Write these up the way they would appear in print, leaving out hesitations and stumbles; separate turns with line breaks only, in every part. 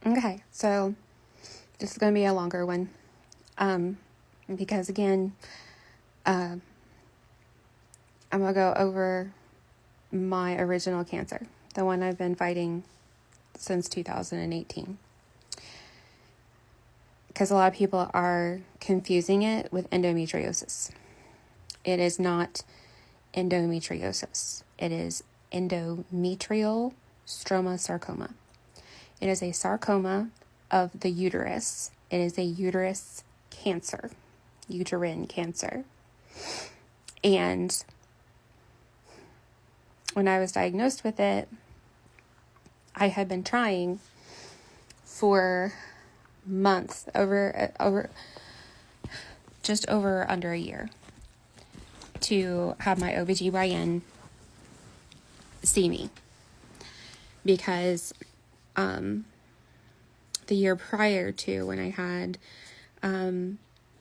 Okay, so this is going to be a longer one. Because again, I'm going to go over my original cancer, the one I've been fighting since 2018. Because a lot of people are confusing it with endometriosis. It is not endometriosis. It is endometrial stroma sarcoma. It is a sarcoma of the uterus. It is a uterus cancer, uterine cancer. And when I was diagnosed with it, I had been trying for months, just over under a year, to have my OBGYN see me. Because the year prior to when I had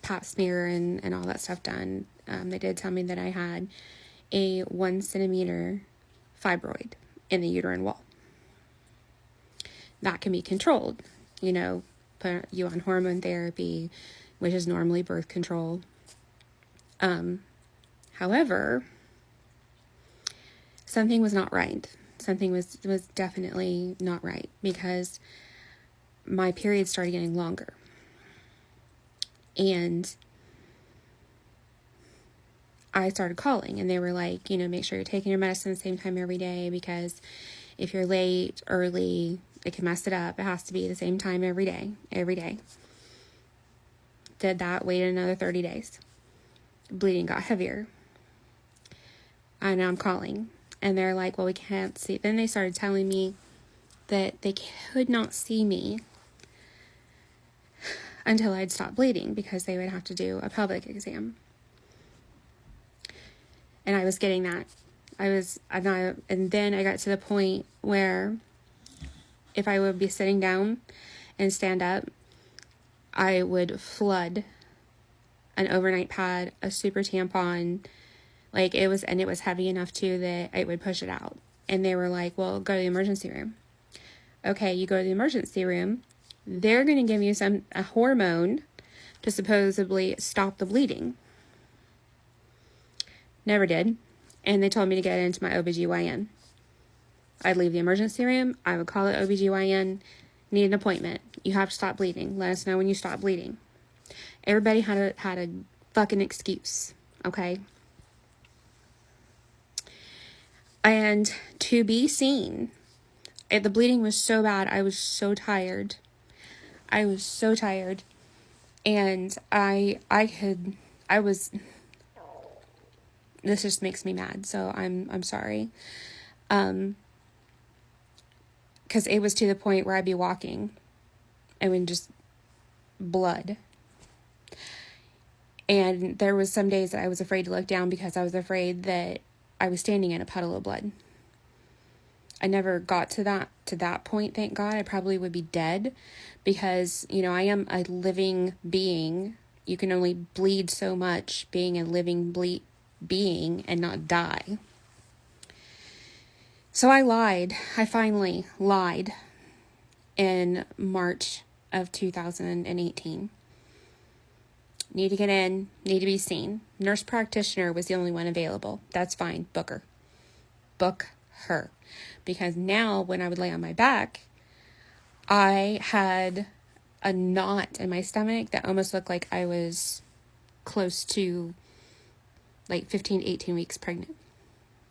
pap smear and all that stuff done, they did tell me that I had a 1 centimeter fibroid in the uterine wall. That can be controlled, put you on hormone therapy, which is normally birth control. However, something was not right. Something was definitely not right, because my period started getting longer. And I started calling, and they were like, make sure you're taking your medicine the same time every day, because if you're late, early, it can mess it up. It has to be the same time every day. Did that, waited another 30 days. Bleeding got heavier. And I'm calling, and they're like, well, we can't see. Then they started telling me that they could not see me until I'd stop bleeding, because they would have to do a pelvic exam. And I was getting that. And then I got to the point where if I would be sitting down and stand up, I would flood an overnight pad, a super tampon. It was heavy enough too that it would push it out. And they were like, well, go to the emergency room. Okay, you go to the emergency room. They're going to give you a hormone to supposedly stop the bleeding. Never did. And they told me to get into my OBGYN. I'd leave the emergency room. I would call the OBGYN, need an appointment. You have to stop bleeding. Let us know when you stop bleeding. Everybody had a fucking excuse. Okay? And to be seen, the bleeding was so bad. I was so tired. And this just makes me mad. So I'm sorry. Cause it was to the point where I'd be walking and when just blood. And there was some days that I was afraid to look down, because I was afraid that I was standing in a puddle of blood. I never got to that point, thank God. I probably would be dead, because, I am a living being. You can only bleed so much being a living being and not die. So I lied. I finally lied in March of 2018. Need to get in, need to be seen. Nurse practitioner was the only one available. That's fine. Book her. Book her. Because now when I would lay on my back, I had a knot in my stomach that almost looked like I was close to 15 to 18 weeks pregnant.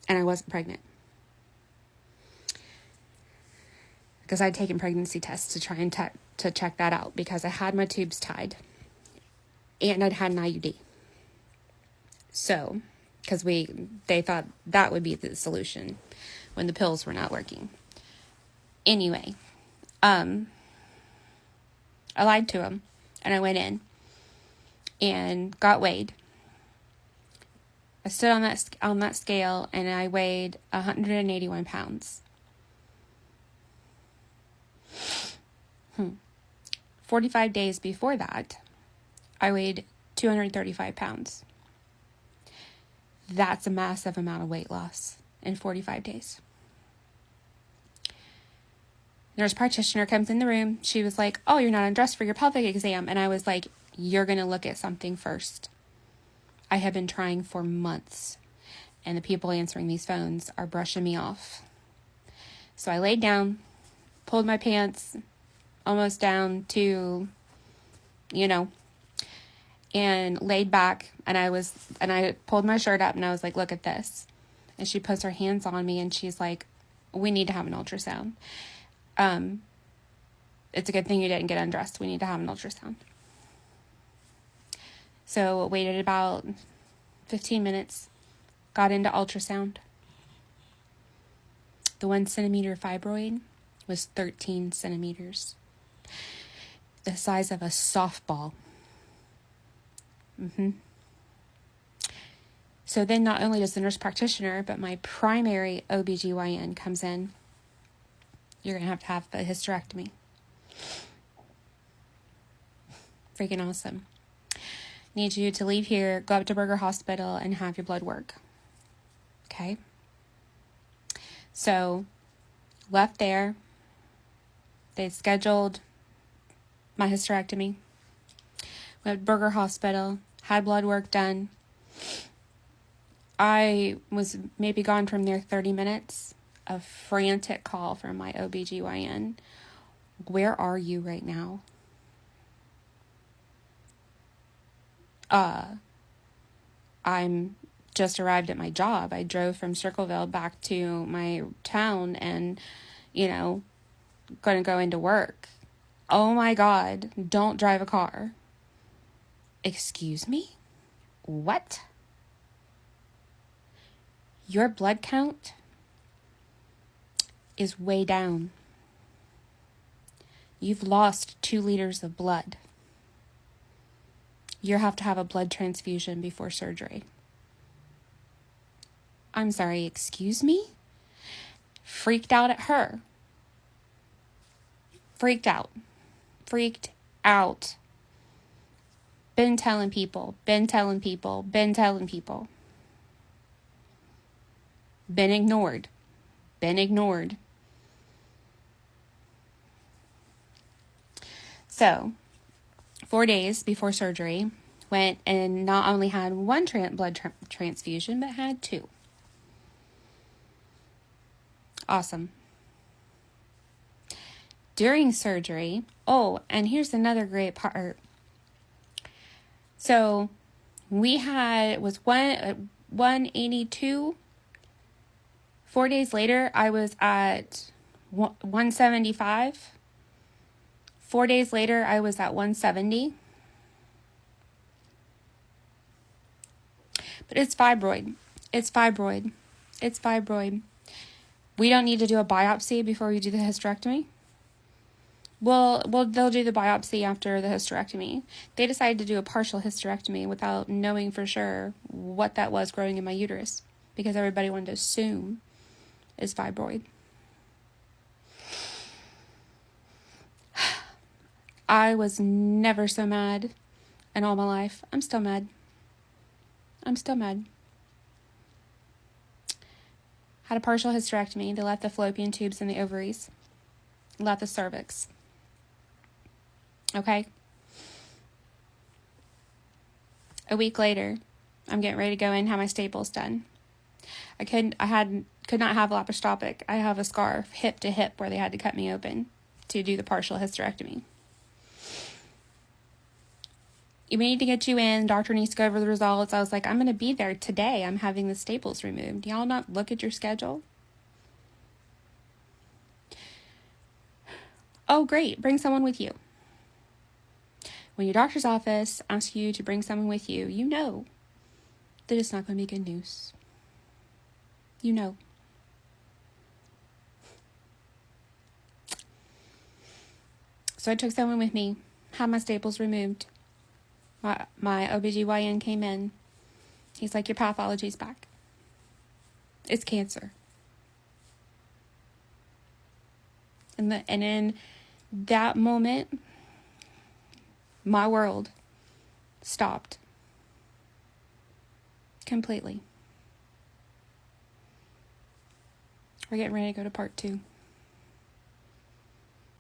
And I wasn't pregnant. Because I'd taken pregnancy tests to try and to check that out, because I had my tubes tied. And I'd had an IUD. So, because they thought that would be the solution when the pills were not working. Anyway, I lied to them, and I went in and got weighed. I stood on that scale, and I weighed 181 pounds. 45 days before that, I weighed 235 pounds. That's a massive amount of weight loss in 45 days. Nurse practitioner comes in the room. She was like, oh, you're not undressed for your pelvic exam. And I was like, you're going to look at something first. I have been trying for months, and the people answering these phones are brushing me off. So I laid down, pulled my pants almost down to, and laid back, and I pulled my shirt up, and I was like, look at this. And she puts her hands on me, and she's like, we need to have an ultrasound. It's a good thing you didn't get undressed. We need to have an ultrasound. So waited about 15 minutes, got into ultrasound. The 1 centimeter fibroid was 13 centimeters. The size of a softball. So then not only does the nurse practitioner, but my primary OBGYN comes in. You're going to have a hysterectomy. Freaking awesome. Need you to leave here, go up to Berger Hospital, and have your blood work. Okay? So, left there. They scheduled my hysterectomy. Went to Berger Hospital, had blood work done. I was maybe gone from there 30 minutes. A frantic call from my OBGYN. Where are you right now? I'm just arrived at my job. I drove from Circleville back to my town and, going to go into work. Oh my God, don't drive a car. Excuse me? What? Your blood count is way down. You've lost 2 liters of blood. You have to have a blood transfusion before surgery. I'm sorry, excuse me? Freaked out at her. Freaked out. Been telling people. Been ignored. So, 4 days before surgery, went and not only had 1 blood transfusion, but had 2. Awesome. During surgery, and here's another great part. So, it was 182. 4 days later, I was at 175. 4 days later, I was at 170. But it's fibroid. We don't need to do a biopsy before we do the hysterectomy. Well, they'll do the biopsy after the hysterectomy. They decided to do a partial hysterectomy without knowing for sure what that was growing in my uterus, because everybody wanted to assume it's fibroid. I was never so mad in all my life. I'm still mad. Had a partial hysterectomy. They left the fallopian tubes in the ovaries. Left the cervix. Okay? A week later, I'm getting ready to go in and have my staples done. I could not have laparoscopic. I have a scar hip to hip where they had to cut me open to do the partial hysterectomy. We need to get you in. Doctor needs to go over the results. I was like, I'm going to be there today. I'm having the staples removed. Y'all not look at your schedule? Oh, great. Bring someone with you. When your doctor's office asks you to bring someone with you, you know that it's not going to be good news. You know. So I took someone with me, had my staples removed. My OBGYN came in. He's like, your pathology's back. It's cancer. And in that moment, my world stopped. Completely. We're getting ready to go to part 2.